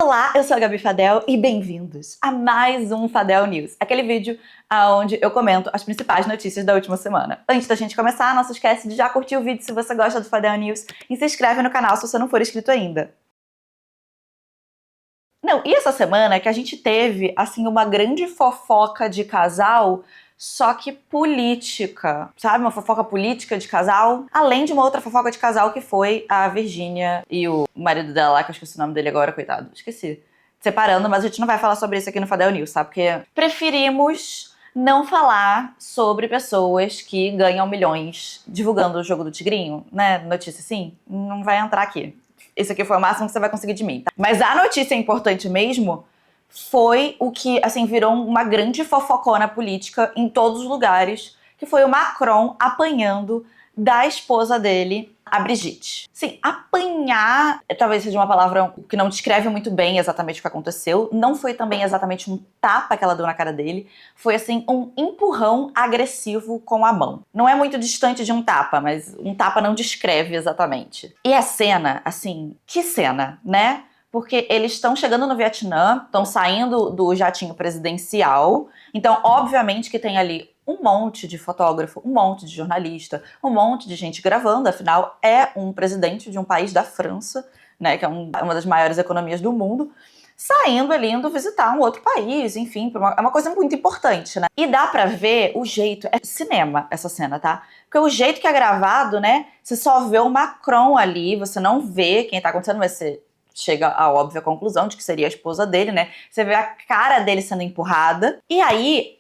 Olá, eu sou a Gabi Fadel e bem-vindos a mais um Fadel News, aquele vídeo onde eu comento as principais notícias da última semana. Antes da gente começar, não se esquece de já curtir o vídeo se você gosta do Fadel News e se inscreve no canal se você não for inscrito ainda. Não, e essa semana que a gente teve, assim, uma grande fofoca de casal, só que política, sabe? Uma fofoca política de casal, além de uma outra fofoca de casal que foi a Virgínia e o marido dela lá, que eu esqueci o nome dele agora, coitado, esqueci. Separando, mas a gente não vai falar sobre isso aqui no Fadel News, tá? Porque preferimos não falar sobre pessoas que ganham milhões divulgando o jogo do Tigrinho, né? Notícia assim, não vai entrar aqui. Esse aqui foi o máximo que você vai conseguir de mim, tá? Mas a notícia importante mesmo foi o que, assim, virou uma grande fofocona política em todos os lugares, que foi o Macron apanhando da esposa dele, a Brigitte. Sim, apanhar talvez seja uma palavra que não descreve muito bem exatamente o que aconteceu. Não foi também exatamente um tapa que ela deu na cara dele. Foi, assim, um empurrão agressivo com a mão. Não é muito distante de um tapa, mas um tapa não descreve exatamente. E a cena, assim, que cena, né? Porque eles estão chegando no Vietnã, estão saindo do jatinho presidencial. Então, obviamente que tem ali um monte de fotógrafo, um monte de jornalista, um monte de gente gravando. Afinal, é um presidente de um país da França, né, que é uma das maiores economias do mundo, saindo ali, indo visitar um outro país, enfim, é uma coisa muito importante, né? E dá pra ver o jeito, é cinema essa cena, tá? Porque o jeito que é gravado, né, você só vê o Macron ali, você não vê quem tá acontecendo, mas você chega à óbvia conclusão de que seria a esposa dele, né? Você vê a cara dele sendo empurrada. E aí,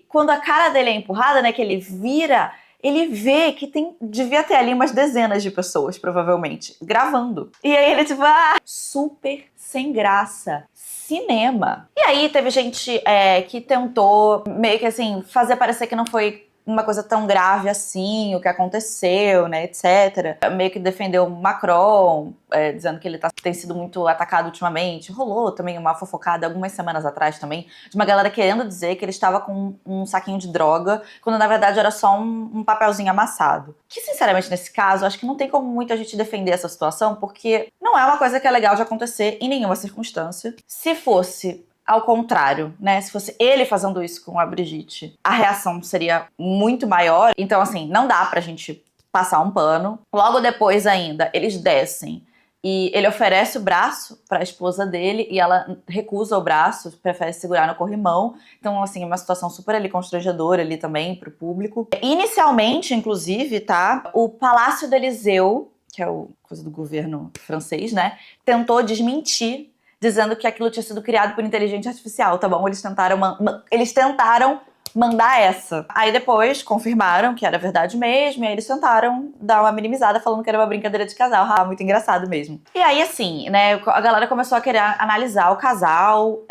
quando a cara dele é empurrada, né, que ele vira, ele vê que devia ter ali umas dezenas de pessoas, provavelmente, gravando. E aí ele tipo, super sem graça. Cinema. E aí teve gente que tentou meio que assim, fazer parecer que não foi uma coisa tão grave assim, o que aconteceu, né, etc. Meio que defendeu o Macron, dizendo que ele tem sido muito atacado ultimamente. Rolou também uma fofocada algumas semanas atrás também, de uma galera querendo dizer que ele estava com um saquinho de droga, quando na verdade era só um papelzinho amassado. Que, sinceramente, nesse caso, acho que não tem como muita gente defender essa situação, porque não é uma coisa que é legal de acontecer em nenhuma circunstância. Se fosse ao contrário, né? Se fosse ele fazendo isso com a Brigitte, a reação seria muito maior. Então, assim, não dá pra gente passar um pano. Logo depois ainda, eles descem e ele oferece o braço pra esposa dele e ela recusa o braço, prefere segurar no corrimão. Então, assim, é uma situação super ali constrangedora ali também pro público. Inicialmente, inclusive, tá? O Palácio do Élysée, que é coisa do governo francês, né? Tentou desmentir, dizendo que aquilo tinha sido criado por inteligência artificial, tá bom? Eles tentaram mandar essa. Aí depois confirmaram que era verdade mesmo, e aí eles tentaram dar uma minimizada falando que era uma brincadeira de casal. Muito engraçado mesmo. E aí, assim, né, a galera começou a querer analisar o casal,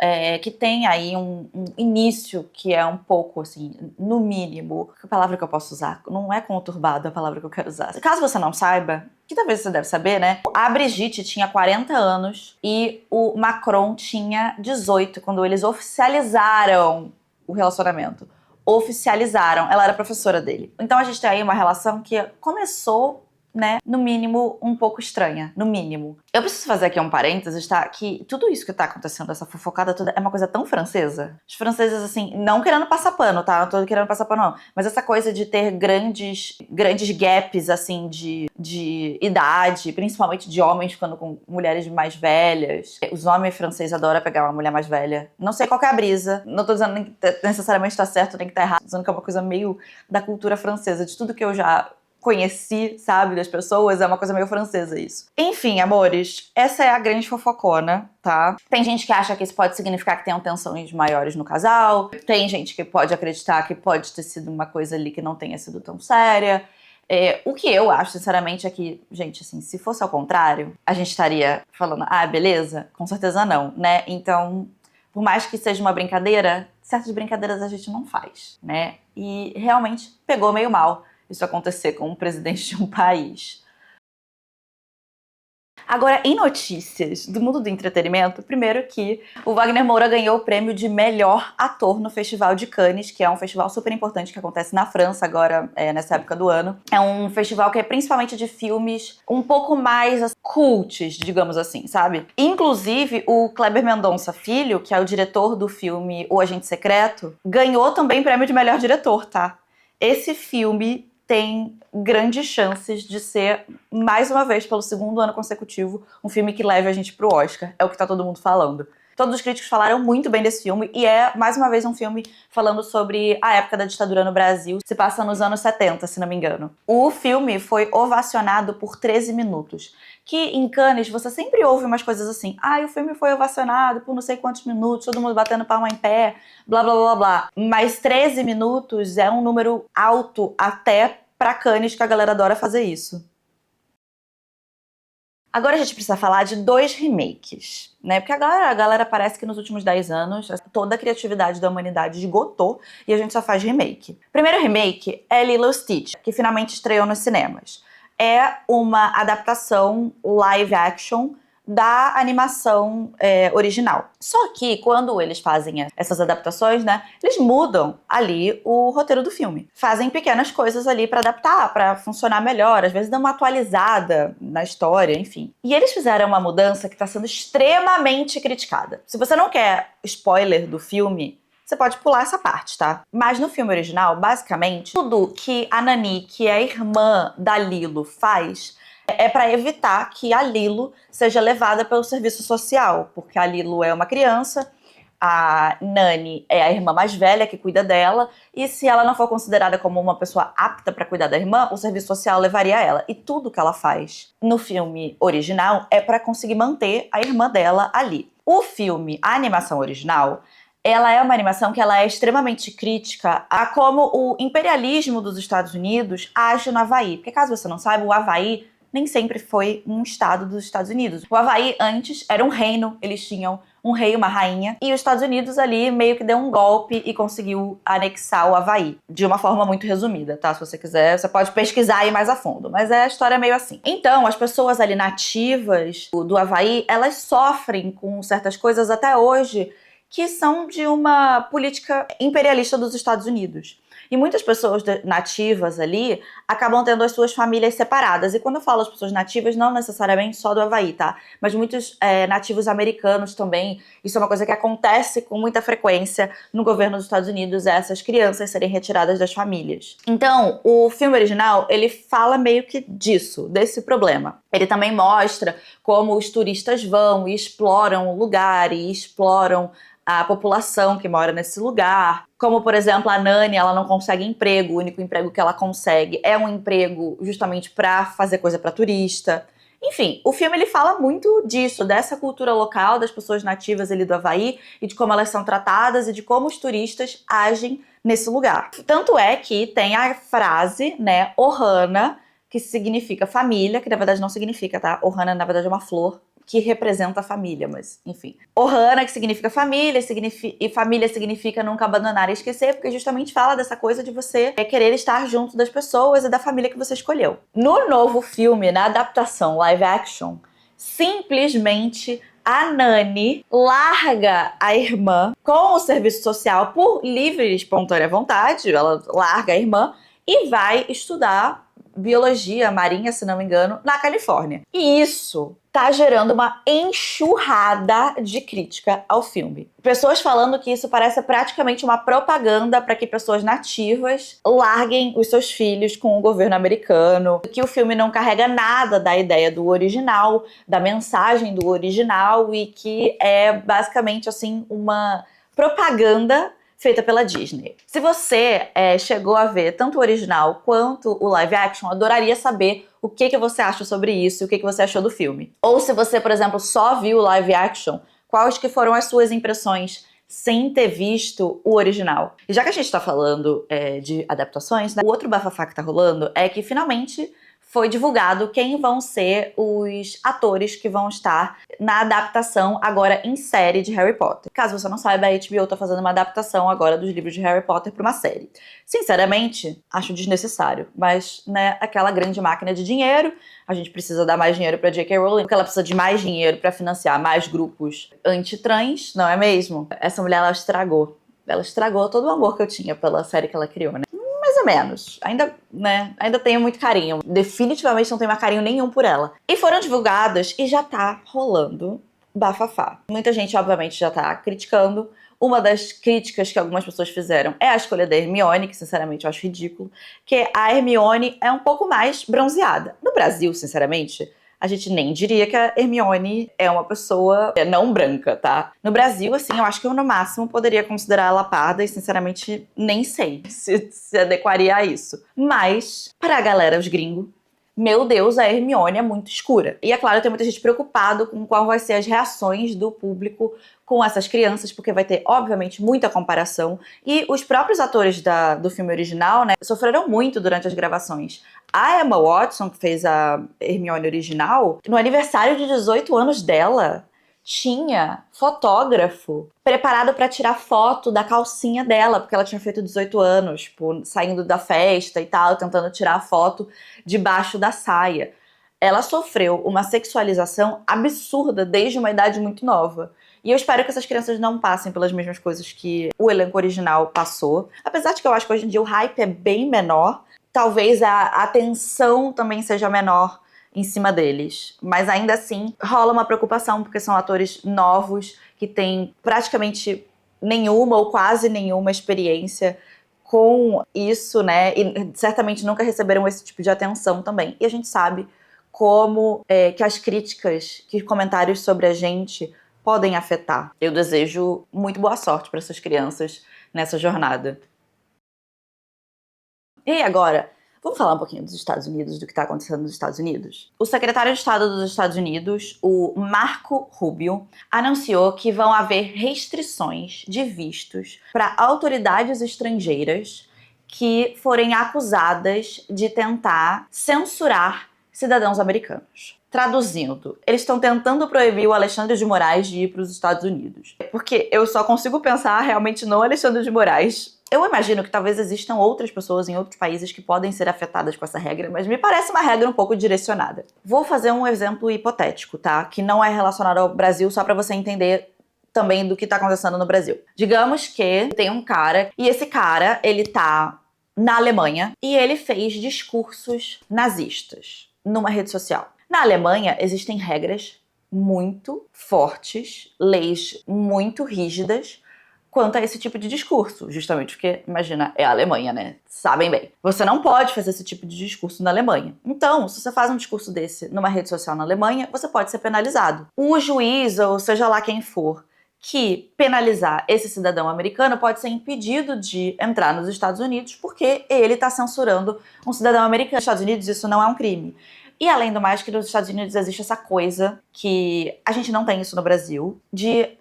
que tem aí um início que é um pouco, assim, no mínimo, que palavra que eu posso usar? Não é conturbado a palavra que eu quero usar. Caso você não saiba, que talvez você deve saber, né? A Brigitte tinha 40 anos e o Macron tinha 18, quando eles oficializaram o relacionamento. Oficializaram. Ela era professora dele. Então a gente tem aí uma relação que começou, né, no mínimo, um pouco estranha. No mínimo. Eu preciso fazer aqui um parênteses, tá? Que tudo isso que tá acontecendo, essa fofocada toda, é uma coisa tão francesa. Os franceses, assim, não querendo passar pano, tá? Não tô querendo passar pano, não. Mas essa coisa de ter grandes gaps, assim, de idade, principalmente de homens ficando com mulheres mais velhas. Os homens franceses adoram pegar uma mulher mais velha. Não sei qual que é a brisa. Não tô dizendo nem que necessariamente tá certo, nem que tá errado. Tô dizendo que é uma coisa meio da cultura francesa. De tudo que eu já conheci, sabe, das pessoas, é uma coisa meio francesa isso. Enfim, amores, essa é a grande fofocona, tá? Tem gente que acha que isso pode significar que tenham tensões maiores no casal, tem gente que pode acreditar que pode ter sido uma coisa ali que não tenha sido tão séria. O que eu acho, sinceramente, é que, gente, assim, se fosse ao contrário, a gente estaria falando, beleza? Com certeza não, né? Então, por mais que seja uma brincadeira, certas brincadeiras a gente não faz, né? E realmente pegou meio mal isso acontecer com o presidente de um país. Agora, em notícias do mundo do entretenimento, primeiro que o Wagner Moura ganhou o prêmio de melhor ator no Festival de Cannes, que é um festival super importante que acontece na França agora, nessa época do ano. É um festival que é principalmente de filmes um pouco mais cults, digamos assim, sabe? Inclusive, o Kleber Mendonça Filho, que é o diretor do filme O Agente Secreto, ganhou também o prêmio de melhor diretor, tá? Esse filme tem grandes chances de ser, mais uma vez, pelo segundo ano consecutivo, um filme que leve a gente pro Oscar. É o que tá todo mundo falando. Todos os críticos falaram muito bem desse filme e é, mais uma vez, um filme falando sobre a época da ditadura no Brasil. Se passa nos anos 70, se não me engano. O filme foi ovacionado por 13 minutos. Que em Cannes você sempre ouve umas coisas assim. O filme foi ovacionado por não sei quantos minutos, todo mundo batendo palma em pé, blá blá blá blá. Mas 13 minutos é um número alto até pra Cannes, que a galera adora fazer isso. Agora a gente precisa falar de 2 remakes, né? Porque a galera parece que nos últimos 10 anos toda a criatividade da humanidade esgotou e a gente só faz remake. O primeiro remake é Lilo e Stitch, que finalmente estreou nos cinemas. É uma adaptação live action da animação original. Só que quando eles fazem essas adaptações, né, eles mudam ali o roteiro do filme. Fazem pequenas coisas ali pra adaptar, pra funcionar melhor, às vezes dão uma atualizada na história, enfim. E eles fizeram uma mudança que tá sendo extremamente criticada. Se você não quer spoiler do filme, você pode pular essa parte, tá? Mas no filme original, basicamente, tudo que a Nani, que é a irmã da Lilo, faz é para evitar que a Lilo seja levada pelo serviço social, porque a Lilo é uma criança, a Nani é a irmã mais velha que cuida dela, e se ela não for considerada como uma pessoa apta para cuidar da irmã, o serviço social levaria ela. E tudo que ela faz no filme original é para conseguir manter a irmã dela ali. O filme, a animação original, ela é uma animação que ela é extremamente crítica a como o imperialismo dos Estados Unidos age no Havaí. Porque caso você não saiba, o Havaí nem sempre foi um estado dos Estados Unidos. O Havaí antes era um reino, eles tinham um rei e uma rainha, e os Estados Unidos ali meio que deu um golpe e conseguiu anexar o Havaí. De uma forma muito resumida, tá? Se você quiser, você pode pesquisar aí mais a fundo, mas a história é meio assim. Então, as pessoas ali nativas do Havaí, elas sofrem com certas coisas até hoje que são de uma política imperialista dos Estados Unidos. E muitas pessoas nativas ali acabam tendo as suas famílias separadas. E quando eu falo as pessoas nativas, não necessariamente só do Havaí, tá? Mas muitos nativos americanos também. Isso é uma coisa que acontece com muita frequência no governo dos Estados Unidos, essas crianças serem retiradas das famílias. Então, o filme original, ele fala meio que disso, desse problema. Ele também mostra como os turistas vão e exploram o lugar e exploram a população que mora nesse lugar. Como, por exemplo, a Nani, ela não consegue emprego, o único emprego que ela consegue é um emprego justamente para fazer coisa para turista. Enfim, o filme ele fala muito disso, dessa cultura local, das pessoas nativas ali do Havaí e de como elas são tratadas e de como os turistas agem nesse lugar. Tanto é que tem a frase, né, Ohana, que significa família, que na verdade não significa, tá? Ohana, na verdade, é uma flor que representa a família, mas enfim. Ohana, que significa família, e família significa nunca abandonar e esquecer, porque justamente fala dessa coisa de você querer estar junto das pessoas e da família que você escolheu. No novo filme, na adaptação live action, simplesmente a Nani larga a irmã com o serviço social por livre e espontânea vontade, ela larga a irmã e vai estudar biologia marinha, se não me engano, na Califórnia. E isso tá gerando uma enxurrada de crítica ao filme. Pessoas falando que isso parece praticamente uma propaganda para que pessoas nativas larguem os seus filhos com o governo americano, que o filme não carrega nada da ideia do original, da mensagem do original e que é basicamente assim uma propaganda feita pela Disney. Se você chegou a ver tanto o original quanto o live action, eu adoraria saber o que você acha sobre isso e o que você achou do filme. Ou se você, por exemplo, só viu o live action, quais que foram as suas impressões sem ter visto o original? E já que a gente tá falando de adaptações, né, o outro bafafá que tá rolando é que finalmente foi divulgado quem vão ser os atores que vão estar na adaptação agora em série de Harry Potter. Caso você não saiba, a HBO tá fazendo uma adaptação agora dos livros de Harry Potter para uma série. Sinceramente, acho desnecessário, mas, né, aquela grande máquina de dinheiro, a gente precisa dar mais dinheiro pra J.K. Rowling, porque ela precisa de mais dinheiro pra financiar mais grupos anti-trans, não é mesmo? Essa mulher, ela estragou todo o amor que eu tinha pela série que ela criou, né? Mais ou menos. Ainda, né, ainda tenho muito carinho. Definitivamente não tenho mais carinho nenhum por ela. E foram divulgadas e já tá rolando bafafá. Muita gente, obviamente, já tá criticando. Uma das críticas que algumas pessoas fizeram é a escolha da Hermione, que sinceramente eu acho ridículo, que a Hermione é um pouco mais bronzeada. No Brasil, sinceramente, a gente nem diria que a Hermione é uma pessoa não branca, tá? No Brasil, assim, eu acho que eu no máximo poderia considerar ela parda e, sinceramente, nem sei se adequaria a isso. Mas, para a galera, os gringos, meu Deus, a Hermione é muito escura. E é claro, tem muita gente preocupada com qual vai ser as reações do público com essas crianças, porque vai ter, obviamente, muita comparação. E os próprios atores do filme original, né, sofreram muito durante as gravações. A Emma Watson, que fez a Hermione original, no aniversário de 18 anos dela, tinha fotógrafo preparado para tirar foto da calcinha dela, porque ela tinha feito 18 anos, tipo, saindo da festa e tal, tentando tirar a foto debaixo da saia. Ela sofreu uma sexualização absurda desde uma idade muito nova. E eu espero que essas crianças não passem pelas mesmas coisas que o elenco original passou. Apesar de que eu acho que hoje em dia o hype é bem menor, talvez a atenção também seja menor em cima deles. Mas ainda assim, rola uma preocupação, porque são atores novos, que têm praticamente nenhuma ou quase nenhuma experiência com isso, né? E certamente nunca receberam esse tipo de atenção também. E a gente sabe como que as críticas, que comentários sobre a gente podem afetar. Eu desejo muito boa sorte para essas crianças nessa jornada. E agora, vamos falar um pouquinho dos Estados Unidos, do que está acontecendo nos Estados Unidos? O secretário de Estado dos Estados Unidos, o Marco Rubio, anunciou que vão haver restrições de vistos para autoridades estrangeiras que forem acusadas de tentar censurar cidadãos americanos. Traduzindo, eles estão tentando proibir o Alexandre de Moraes de ir para os Estados Unidos. Porque eu só consigo pensar realmente no Alexandre de Moraes. Eu imagino que talvez existam outras pessoas em outros países que podem ser afetadas com essa regra, mas me parece uma regra um pouco direcionada. Vou fazer um exemplo hipotético, tá? Que não é relacionado ao Brasil, só para você entender também do que tá acontecendo no Brasil. Digamos que tem um cara, e esse cara, ele tá na Alemanha, e ele fez discursos nazistas numa rede social. Na Alemanha, existem regras muito fortes, leis muito rígidas quanto a esse tipo de discurso, justamente porque, imagina, é a Alemanha, né? Sabem bem. Você não pode fazer esse tipo de discurso na Alemanha. Então, se você faz um discurso desse numa rede social na Alemanha, você pode ser penalizado. O juiz, ou seja lá quem for, que penalizar esse cidadão americano pode ser impedido de entrar nos Estados Unidos porque ele está censurando um cidadão americano. Nos Estados Unidos isso não é um crime. E além do mais, que nos Estados Unidos existe essa coisa que a gente não tem isso no Brasil, de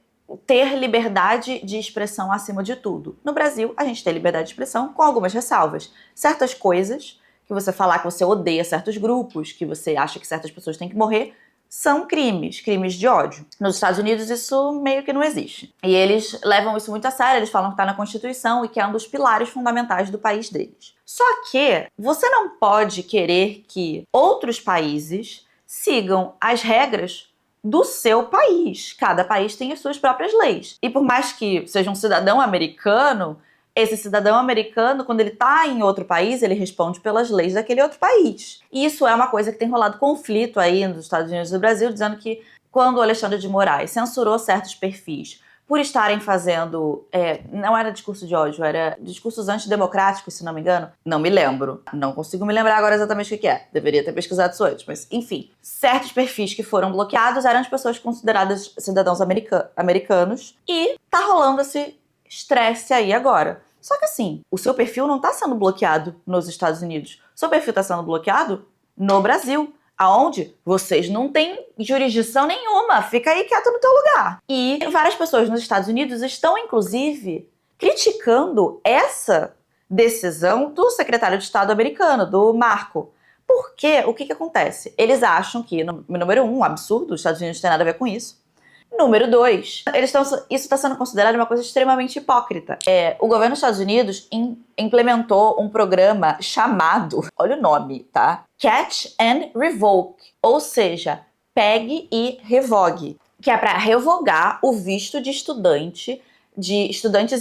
ter liberdade de expressão acima de tudo. No Brasil, a gente tem liberdade de expressão com algumas ressalvas. Certas coisas, que você falar que você odeia certos grupos, que você acha que certas pessoas têm que morrer, são crimes de ódio. Nos Estados Unidos isso meio que não existe. E eles levam isso muito a sério, eles falam que está na Constituição e que é um dos pilares fundamentais do país deles. Só que você não pode querer que outros países sigam as regras do seu país. Cada país tem as suas próprias leis. E por mais que seja um cidadão americano, esse cidadão americano, quando ele está em outro país, ele responde pelas leis daquele outro país. E isso é uma coisa que tem rolado conflito aí nos Estados Unidos e no Brasil, dizendo que quando o Alexandre de Moraes censurou certos perfis por estarem fazendo, não era discurso de ódio, era discursos antidemocráticos, se não me engano. Não me lembro. Não consigo me lembrar agora exatamente o que é. Deveria ter pesquisado isso antes, mas enfim. Certos perfis que foram bloqueados eram de pessoas consideradas cidadãos americanos e tá rolando esse estresse aí agora. Só que assim, o seu perfil não tá sendo bloqueado nos Estados Unidos. O seu perfil tá sendo bloqueado no Brasil, aonde vocês não têm jurisdição nenhuma. Fica aí quieto no teu lugar. E várias pessoas nos Estados Unidos estão, inclusive, criticando essa decisão do secretário de Estado americano, do Marco. Porque o que acontece? Eles acham que, número um, um absurdo, os Estados Unidos não tem nada a ver com isso. Número dois, isso está sendo considerado uma coisa extremamente hipócrita. O governo dos Estados Unidos implementou um programa chamado, olha o nome, tá? Catch and Revoke, ou seja, pegue e revogue, que é para revogar o visto de estudantes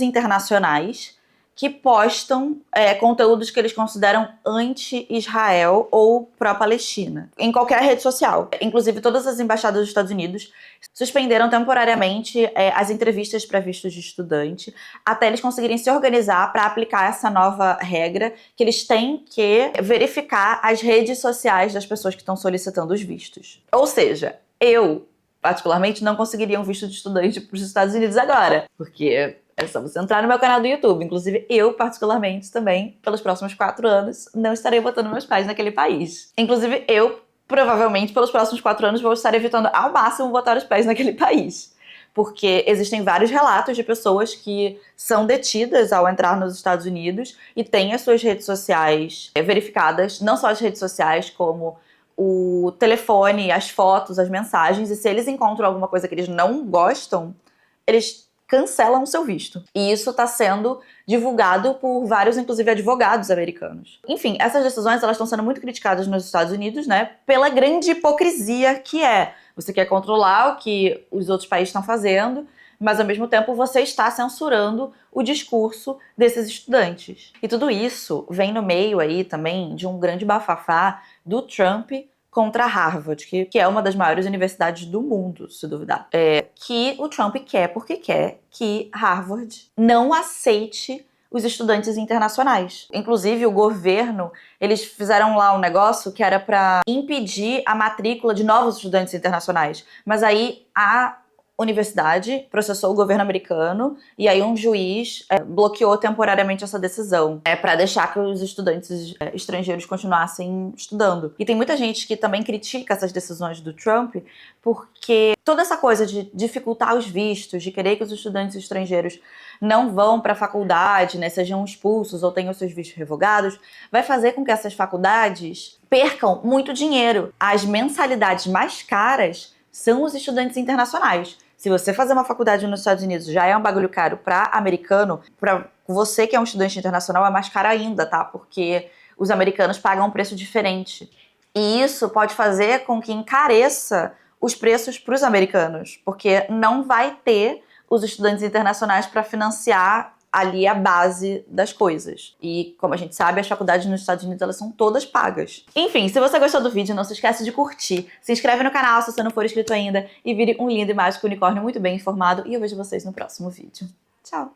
internacionais que postam conteúdos que eles consideram anti-Israel ou pró-Palestina em qualquer rede social. Inclusive, todas as embaixadas dos Estados Unidos suspenderam temporariamente as entrevistas para vistos de estudante até eles conseguirem se organizar para aplicar essa nova regra que eles têm que verificar as redes sociais das pessoas que estão solicitando os vistos. Ou seja, eu, particularmente, não conseguiria um visto de estudante para os Estados Unidos agora, porque é só você entrar no meu canal do YouTube. Inclusive, eu, particularmente, também, pelos próximos 4 anos, não estarei botando meus pés naquele país. Inclusive, eu, provavelmente, pelos próximos 4 anos, vou estar evitando ao máximo botar os pés naquele país. Porque existem vários relatos de pessoas que são detidas ao entrar nos Estados Unidos e têm as suas redes sociais verificadas, não só as redes sociais, como o telefone, as fotos, as mensagens, e se eles encontram alguma coisa que eles não gostam, eles cancelam o seu visto. E isso está sendo divulgado por vários, inclusive, advogados americanos. Enfim, essas decisões elas estão sendo muito criticadas nos Estados Unidos, né, pela grande hipocrisia que é. Você quer controlar o que os outros países estão fazendo, mas ao mesmo tempo você está censurando o discurso desses estudantes. E tudo isso vem no meio aí também de um grande bafafá do Trump contra Harvard, que é uma das maiores universidades do mundo, se duvidar. Que o Trump quer porque quer que Harvard não aceite os estudantes internacionais. Inclusive, o governo, eles fizeram lá um negócio que era para impedir a matrícula de novos estudantes internacionais. Mas aí a universidade processou o governo americano e aí um juiz bloqueou temporariamente essa decisão para deixar que os estudantes estrangeiros continuassem estudando. E tem muita gente que também critica essas decisões do Trump porque toda essa coisa de dificultar os vistos, de querer que os estudantes estrangeiros não vão para a faculdade, né, sejam expulsos ou tenham seus vistos revogados, vai fazer com que essas faculdades percam muito dinheiro. As mensalidades mais caras são os estudantes internacionais. Se você fazer uma faculdade nos Estados Unidos já é um bagulho caro para americano, para você que é um estudante internacional é mais caro ainda, tá? Porque os americanos pagam um preço diferente. E isso pode fazer com que encareça os preços para os americanos, porque não vai ter os estudantes internacionais para financiar ali a base das coisas. E, como a gente sabe, as faculdades nos Estados Unidos, elas são todas pagas. Enfim, se você gostou do vídeo, não se esquece de curtir, se inscreve no canal se você não for inscrito ainda e vire um lindo e mágico unicórnio muito bem informado. E eu vejo vocês no próximo vídeo. Tchau!